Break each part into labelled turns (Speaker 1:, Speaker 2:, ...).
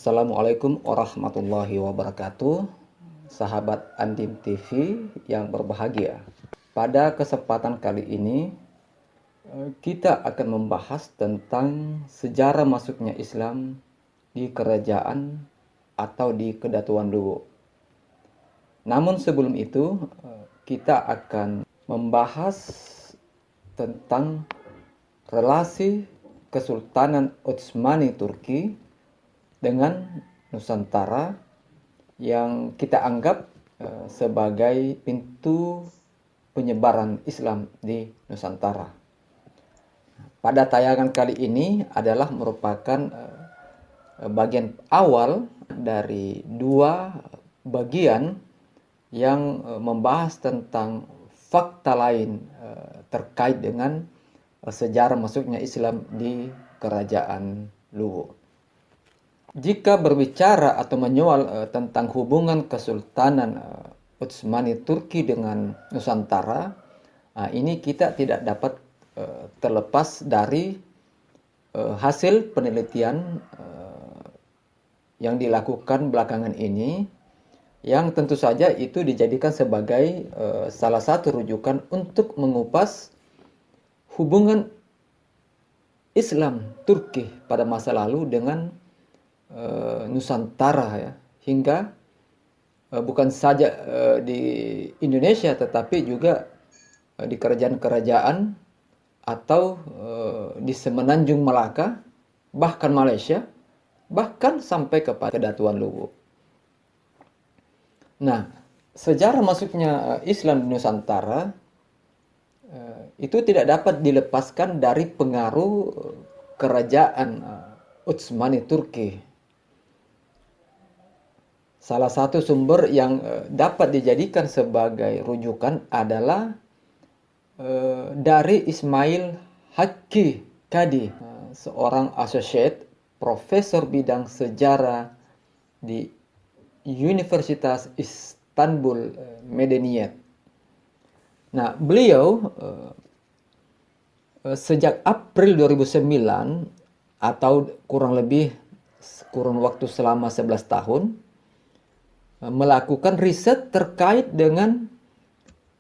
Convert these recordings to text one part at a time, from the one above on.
Speaker 1: Assalamualaikum warahmatullahi wabarakatuh, sahabat Andim TV yang berbahagia. Pada kesempatan kali ini, kita akan membahas tentang sejarah masuknya Islam di kerajaan atau di Kedatuan Luwu. Namun sebelum itu, kita akan membahas tentang relasi Kesultanan Utsmani Turki dengan Nusantara yang kita anggap sebagai pintu penyebaran Islam di Nusantara. Pada tayangan kali ini adalah merupakan bagian awal dari dua bagian yang membahas tentang fakta lain terkait dengan sejarah masuknya Islam di Kerajaan Luwu. Jika berbicara atau menyoal tentang hubungan Kesultanan Utsmani Turki dengan Nusantara, ini kita tidak dapat terlepas dari hasil penelitian yang dilakukan belakangan ini, yang tentu saja itu dijadikan sebagai salah satu rujukan untuk mengupas hubungan Islam Turki pada masa lalu dengan Nusantara, ya, hingga bukan saja di Indonesia tetapi juga di kerajaan-kerajaan atau di Semenanjung Malaka, bahkan Malaysia, bahkan sampai kepada Kedatuan Luwu. Nah, sejarah masuknya Islam di Nusantara itu tidak dapat dilepaskan dari pengaruh kerajaan Utsmani Turki. Salah satu sumber yang dapat dijadikan sebagai rujukan adalah dari Ismail Haqqi Kadi, seorang associate profesor bidang sejarah di Universitas Istanbul Medeniyet. Nah, beliau sejak April 2009 atau kurun waktu selama 11 tahun melakukan riset terkait dengan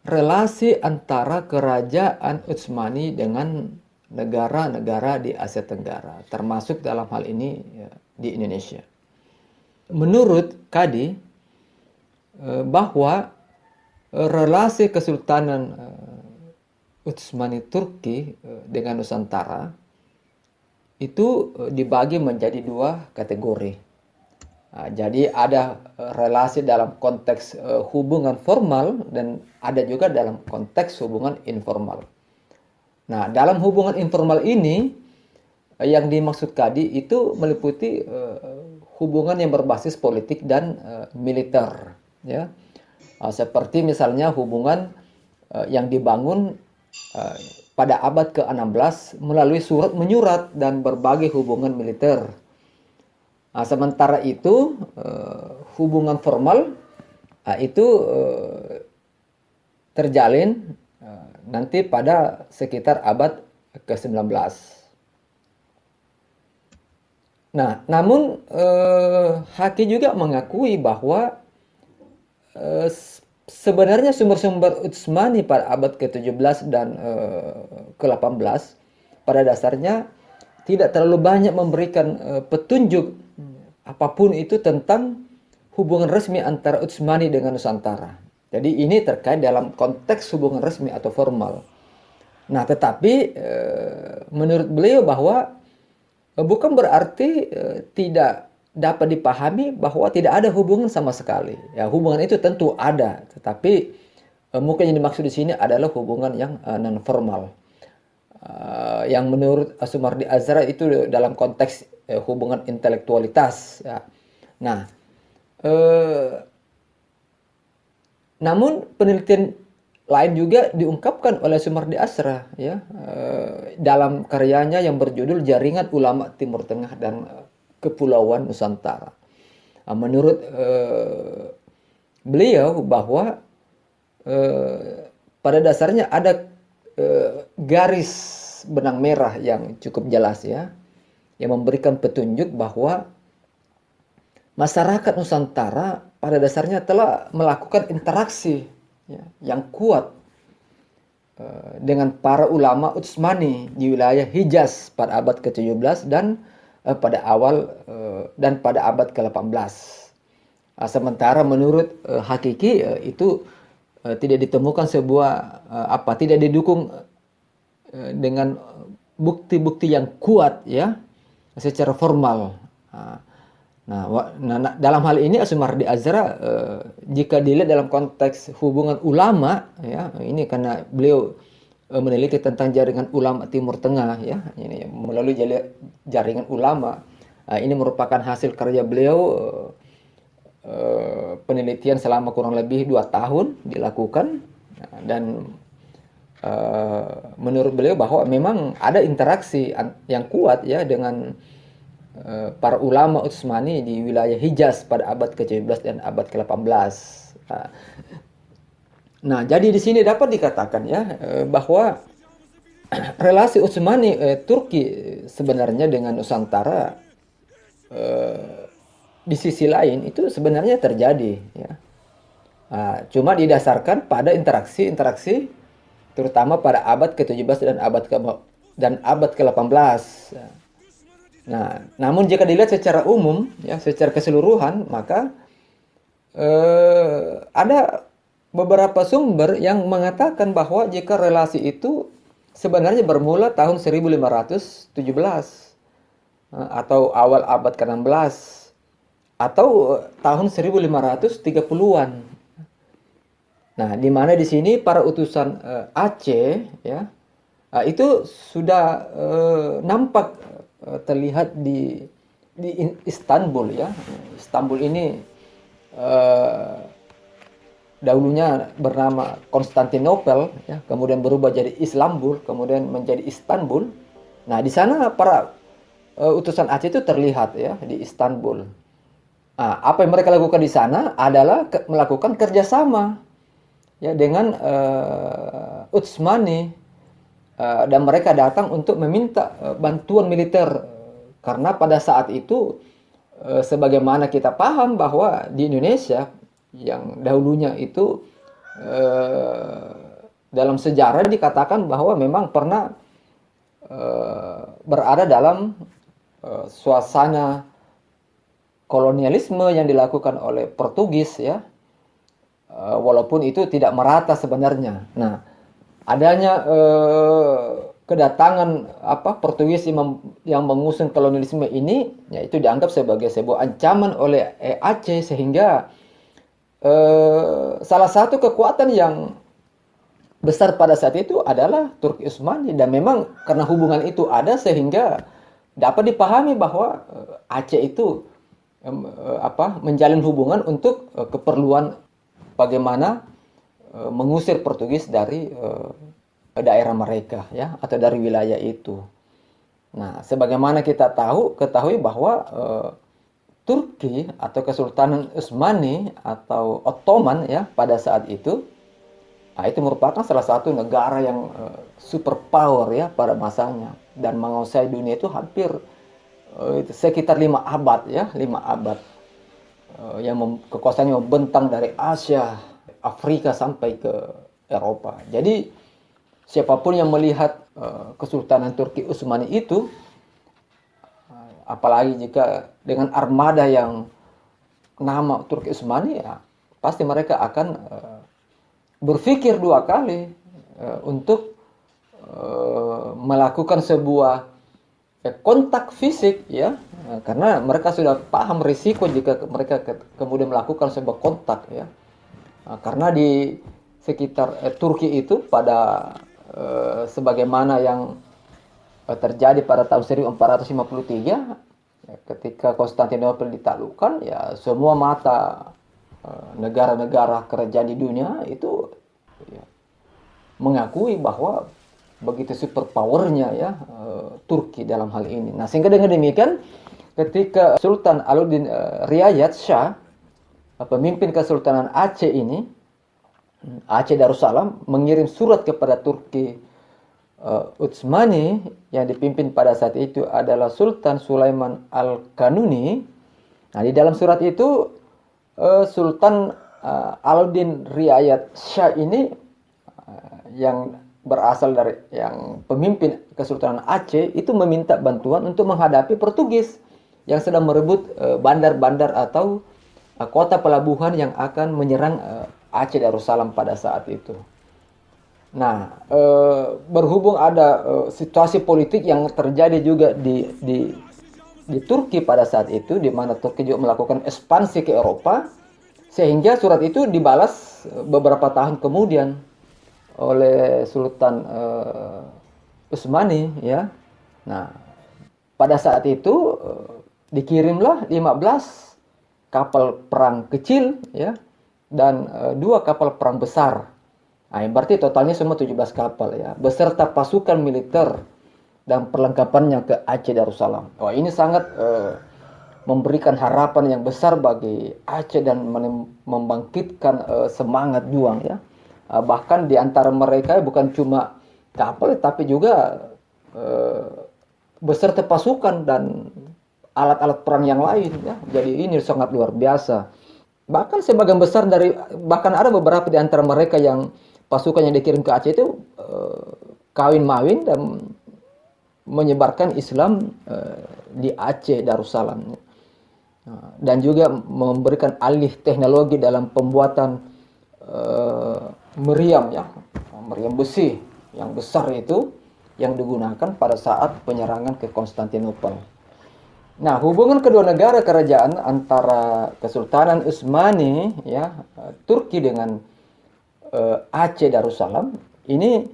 Speaker 1: relasi antara kerajaan Utsmani dengan negara-negara di Asia Tenggara, termasuk dalam hal ini di Indonesia. Menurut Kadi, bahwa relasi Kesultanan Utsmani Turki dengan Nusantara itu dibagi menjadi dua kategori. Jadi ada relasi dalam konteks hubungan formal dan ada juga dalam konteks hubungan informal. Nah, dalam hubungan informal ini yang dimaksud Kadi itu meliputi hubungan yang berbasis politik dan militer, ya. Seperti misalnya hubungan yang dibangun pada abad ke-16 melalui surat menyurat dan berbagai hubungan militer. Sementara itu hubungan formal itu terjalin nanti pada sekitar abad ke-19. Nah, namun Haqqi juga mengakui bahwa sebenarnya sumber-sumber Utsmani pada abad ke-17 dan ke-18 pada dasarnya tidak terlalu banyak memberikan petunjuk apapun itu tentang hubungan resmi antara Utsmani dengan Nusantara. Jadi ini terkait dalam konteks hubungan resmi atau formal. Nah, tetapi menurut beliau bahwa bukan berarti tidak dapat dipahami bahwa tidak ada hubungan sama sekali. Ya, hubungan itu tentu ada, tetapi mungkin yang dimaksud di sini adalah hubungan yang non formal. Yang menurut Sumardi Azra itu dalam konteks hubungan intelektualitas, ya. Nah, namun penelitian lain juga diungkapkan oleh Sumardi Azra, ya, dalam karyanya yang berjudul Jaringan Ulama Timur Tengah dan Kepulauan Nusantara. Menurut beliau bahwa pada dasarnya ada garis benang merah yang cukup jelas, ya, yang memberikan petunjuk bahwa masyarakat Nusantara pada dasarnya telah melakukan interaksi ya, yang kuat dengan para ulama Utsmani di wilayah Hijaz pada abad ke-17 dan pada abad ke-18. Sementara menurut hakiki itu tidak ditemukan tidak didukung dengan bukti-bukti yang kuat ya secara formal. Nah, dalam hal ini Sumardi Azra jika dilihat dalam konteks hubungan ulama ya, ini karena beliau meneliti tentang jaringan ulama Timur Tengah ya, ini melalui jaringan ulama. Ini merupakan hasil kerja beliau, penelitian selama kurang lebih 2 tahun dilakukan, dan menurut beliau bahwa memang ada interaksi yang kuat ya dengan para ulama Utsmani di wilayah Hijaz pada abad ke-17 dan abad ke-18. Nah, jadi di sini dapat dikatakan ya bahwa relasi Utsmani Turki sebenarnya dengan Nusantara di sisi lain itu sebenarnya terjadi ya. Cuma didasarkan pada interaksi terutama pada abad ke-17 dan abad ke-18. Nah, namun jika dilihat secara umum, ya, secara keseluruhan, maka ada beberapa sumber yang mengatakan bahwa jika relasi itu sebenarnya bermula tahun 1517 atau awal abad ke-16 atau tahun 1530-an. Nah, di mana di sini para utusan Aceh ya itu sudah nampak terlihat di Istanbul ya. Istanbul ini dahulunya bernama Konstantinopel ya, kemudian berubah jadi Islambul, kemudian menjadi Istanbul. Nah, di sana para utusan Aceh itu terlihat ya di Istanbul. Apa yang mereka lakukan di sana adalah melakukan kerjasama ya dengan Utsmani. Dan mereka datang untuk meminta bantuan militer karena pada saat itu sebagaimana kita paham bahwa di Indonesia yang dahulunya itu dalam sejarah dikatakan bahwa memang pernah berada dalam suasana kolonialisme yang dilakukan oleh Portugis ya, walaupun itu tidak merata sebenarnya. Nah, adanya kedatangan Portugis yang mengusung kolonialisme ini, yaitu dianggap sebagai sebuah ancaman oleh Aceh, sehingga salah satu kekuatan yang besar pada saat itu adalah Turki Utsmani, dan memang karena hubungan itu ada sehingga dapat dipahami bahwa Aceh itu menjalin hubungan untuk keperluan bagaimana mengusir Portugis dari daerah mereka ya, atau dari wilayah itu. Nah, sebagaimana kita ketahui bahwa Turki atau Kesultanan Utsmani atau Ottoman ya pada saat itu itu merupakan salah satu negara yang superpower ya pada masanya, dan menguasai dunia itu hampir sekitar 5 abad ya, 5 abad yang kekuasaannya membentang dari Asia, Afrika sampai ke Eropa. Jadi siapapun yang melihat Kesultanan Turki Utsmani itu, apalagi jika dengan armada yang nama Turki Utsmani, ya pasti mereka akan berpikir 2 kali untuk melakukan sebuah kontak fisik ya, karena mereka sudah paham risiko jika mereka kemudian melakukan sebuah kontak ya. Karena di sekitar Turki itu pada sebagaimana yang terjadi pada tahun 1453 ketika Konstantinopel ditaklukkan, ya semua mata negara-negara kerajaan di dunia itu ya, mengakui bahwa begitu superpowernya ya Turki dalam hal ini. Nah, sehingga dengan demikian ketika Sultan Alauddin Riyad Shah, pemimpin Kesultanan Aceh ini, Aceh Darussalam, mengirim surat kepada Turki Utsmani yang dipimpin pada saat itu adalah Sultan Sulaiman Al-Kanuni. Nah, di dalam surat itu Sultan Alauddin Riayat Shah ini yang berasal dari yang pemimpin Kesultanan Aceh itu meminta bantuan untuk menghadapi Portugis yang sedang merebut bandar-bandar atau kota pelabuhan yang akan menyerang Aceh Darussalam pada saat itu. Nah, berhubung ada situasi politik yang terjadi juga di Turki pada saat itu, di mana Turki juga melakukan ekspansi ke Eropa, sehingga surat itu dibalas beberapa tahun kemudian oleh Sultan Utsmani, ya. Nah, pada saat itu dikirimlah 15 kapal perang kecil, ya, dan 2 kapal perang besar. Nah, berarti totalnya semua 17 kapal, ya, beserta pasukan militer dan perlengkapannya ke Aceh Darussalam. Wah, ini sangat memberikan harapan yang besar bagi Aceh dan membangkitkan semangat juang, ya. Bahkan di antara mereka bukan cuma kapal tapi juga beserta pasukan dan alat-alat perang yang lain, ya. Jadi ini sangat luar biasa. Bahkan sebagian besar dari bahkan ada beberapa di antara mereka yang pasukan yang dikirim ke Aceh itu kawin mawin dan menyebarkan Islam di Aceh Darussalam, dan juga memberikan alih teknologi dalam pembuatan meriam, ya, meriam besi yang besar itu yang digunakan pada saat penyerangan ke Konstantinopel. Nah, hubungan kedua negara kerajaan antara Kesultanan Utsmani, ya, Turki dengan Aceh Darussalam ini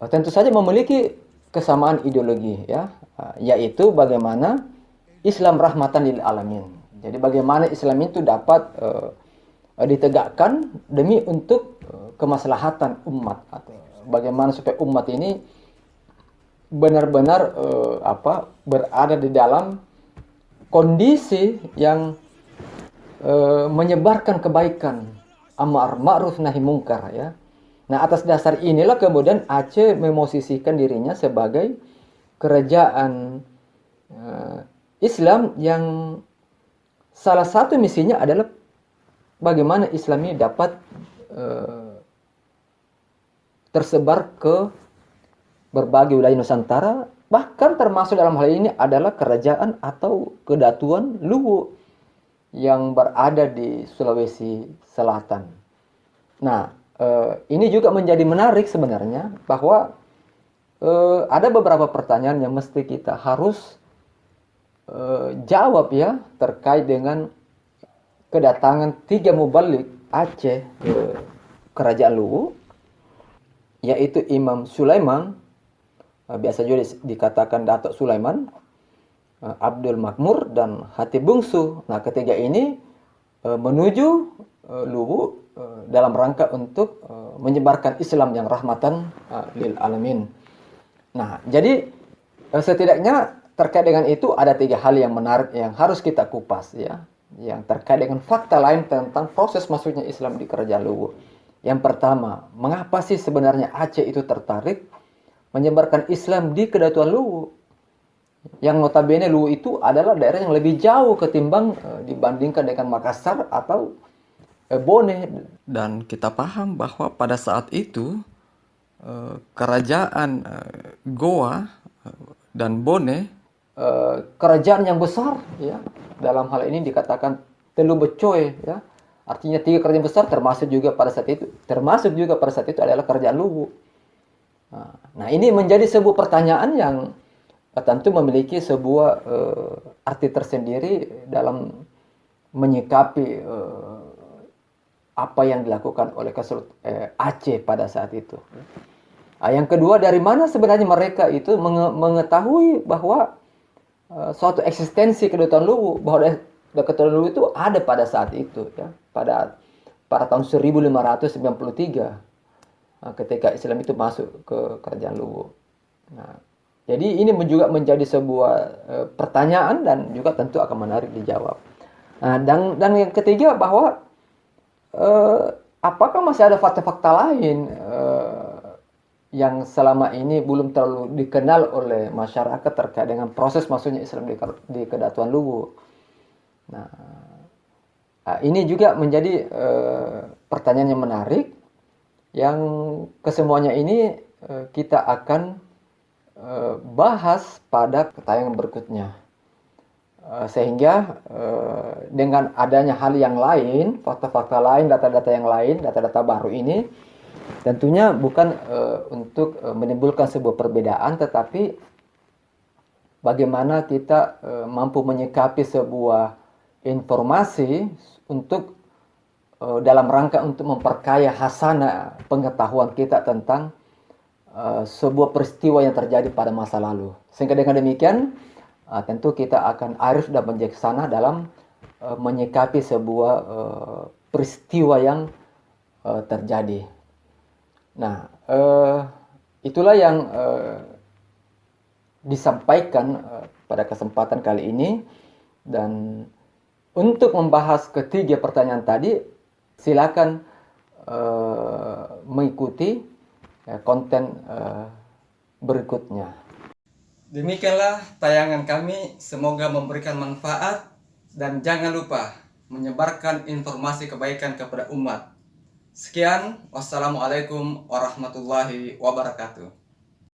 Speaker 1: tentu saja memiliki kesamaan ideologi, ya, yaitu bagaimana Islam rahmatan lil alamin. Jadi bagaimana Islam itu dapat ditegakkan demi untuk kemaslahatan umat, atau bagaimana supaya umat ini benar-benar berada di dalam kondisi yang menyebarkan kebaikan, amar ma'ruf nahi mungkar, ya. Nah, atas dasar inilah kemudian Aceh memosisikan dirinya sebagai kerajaan Islam yang salah satu misinya adalah bagaimana Islam ini dapat tersebar ke berbagai wilayah Nusantara, bahkan termasuk dalam hal ini adalah kerajaan atau kedatuan Luwu yang berada di Sulawesi Selatan. Nah, ini juga menjadi menarik sebenarnya bahwa ada beberapa pertanyaan yang mesti kita harus jawab, ya, terkait dengan kedatangan 3 mubalik Aceh ke kerajaan Luwu, yaitu Imam Sulaiman, biasa juga dikatakan Datuk Sulaiman, Abdul Makmur, dan Hatib Bungsu. Nah, ketiga ini menuju Luwu dalam rangka untuk menyebarkan Islam yang rahmatan lil alamin. Nah, jadi setidaknya terkait dengan itu ada 3 hal yang menarik yang harus kita kupas, ya, yang terkait dengan fakta lain tentang proses masuknya Islam di kerajaan Luwu. Yang pertama, mengapa sih sebenarnya Aceh itu tertarik menyebarkan Islam di kedatuan Luwu? Yang notabene Luwu itu adalah daerah yang lebih jauh ketimbang dibandingkan dengan Makassar atau Bone. Dan kita paham bahwa pada saat itu kerajaan Goa dan Bone, kerajaan yang besar, ya, dalam hal ini dikatakan Telu Becoe, ya, artinya 3 kerajaan besar termasuk juga pada saat itu adalah kerajaan Luwu. Nah, ini menjadi sebuah pertanyaan yang tentu memiliki sebuah arti tersendiri dalam menyikapi apa yang dilakukan oleh Aceh pada saat itu. Yang kedua, dari mana sebenarnya mereka itu mengetahui bahwa suatu eksistensi kedutaan Luwu, bahwa kedutaan Luwu itu ada pada saat itu, ya, pada tahun 1593, ketika Islam itu masuk ke kerajaan Luwu. Nah, jadi ini juga menjadi sebuah pertanyaan dan juga tentu akan menarik dijawab. Nah, dan yang ketiga bahwa apakah masih ada fakta-fakta lain yang selama ini belum terlalu dikenal oleh masyarakat terkait dengan proses masuknya Islam di kedatuan Luwu. Nah, ini juga menjadi pertanyaan yang menarik, yang kesemuanya ini kita akan bahas pada tayangan berikutnya. Sehingga dengan adanya hal yang lain, fakta-fakta lain, data-data yang lain, data-data baru ini, tentunya bukan untuk menimbulkan sebuah perbedaan, tetapi bagaimana kita mampu menyikapi sebuah informasi untuk dalam rangka untuk memperkaya hasanah pengetahuan kita tentang sebuah peristiwa yang terjadi pada masa lalu. Sehingga dengan demikian tentu kita akan arif dan bijaksana dalam menyikapi sebuah peristiwa yang terjadi. Nah, itulah yang disampaikan pada kesempatan kali ini. Dan untuk membahas ketiga pertanyaan tadi, silakan mengikuti konten berikutnya. Demikianlah tayangan kami, semoga memberikan manfaat dan jangan lupa menyebarkan informasi kebaikan kepada umat. Sekian, wassalamualaikum warahmatullahi wabarakatuh.